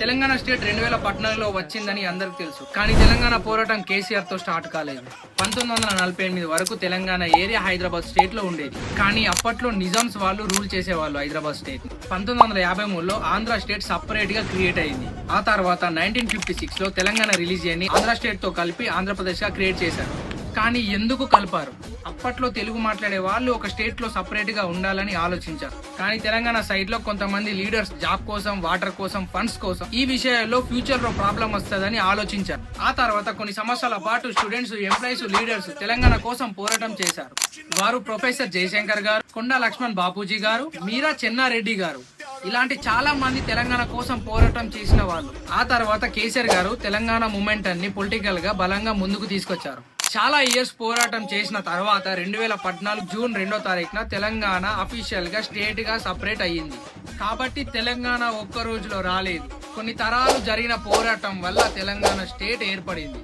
Telangana state 2014లో వచ్చిందని అందరికి తెలుసు. కానీ తెలంగాణ పోరాటం కేసీఆర్ తో స్టార్ట్ కాలేదు. 1948 వరకు తెలంగాణ ఏరియా హైదరాబాద్ స్టేట్ లో ఉండేది. కానీ అప్పట్లో నిజామ్స్ వాళ్ళు రూల్ చేసేవాళ్ళు హైదరాబాద్ స్టేట్. 1953లో ఆంధ్ర స్టేట్ సపరేట్ గా క్రియేట్ అయింది. ఆ తర్వాత 1956 లో తెలంగాణ రిలీజ్ అయ్యి ఆంధ్ర స్టేట్ తో కలిపి ఆంధ్రప్రదేశ్ గా క్రియేట్ చేశారు. కానీ ఎందుకు కలిపారు? అప్పట్లో తెలుగు మాట్లాడే వాళ్ళు ఒక స్టేట్ లో సపరేట్ గా ఉండాలని ఆలోచించారు. కానీ తెలంగాణ సైడ్ లో కొంతమంది లీడర్స్ జాబ్ కోసం, వాటర్ కోసం, ఫండ్స్ కోసం ఈ విషయాల్లో ఫ్యూచర్ లో ప్రాబ్లం వస్తుందని ఆలోచించారు. ఆ తర్వాత కొన్ని సంవత్సరాల పాటు స్టూడెంట్స్, ఎంప్లాయీస్, లీడర్స్ తెలంగాణ కోసం పోరాటం చేశారు. వారు ప్రొఫెసర్ జయశంకర్ గారు, కొండా లక్ష్మణ్ బాపూజీ గారు, మీరా చెన్నారెడ్డి గారు, ఇలాంటి చాలా మంది తెలంగాణ కోసం పోరాటం చేసిన వాళ్ళు. ఆ తర్వాత కేసీఆర్ గారు తెలంగాణ మూమెంట్ అన్ని పొలిటికల్ గా బలంగా ముందుకు తీసుకొచ్చారు. చాలా ఇయర్స్ పోరాటం చేసిన తర్వాత 2014 జూన్ 2వ తారీఖున తెలంగాణ అఫీషియల్ గా స్టేట్ గా సపరేట్ అయ్యింది. కాబట్టి తెలంగాణ ఒక్క రోజులో రాలేదు. కొన్ని తరాలు జరిగిన పోరాటం వల్ల తెలంగాణ స్టేట్ ఏర్పడింది.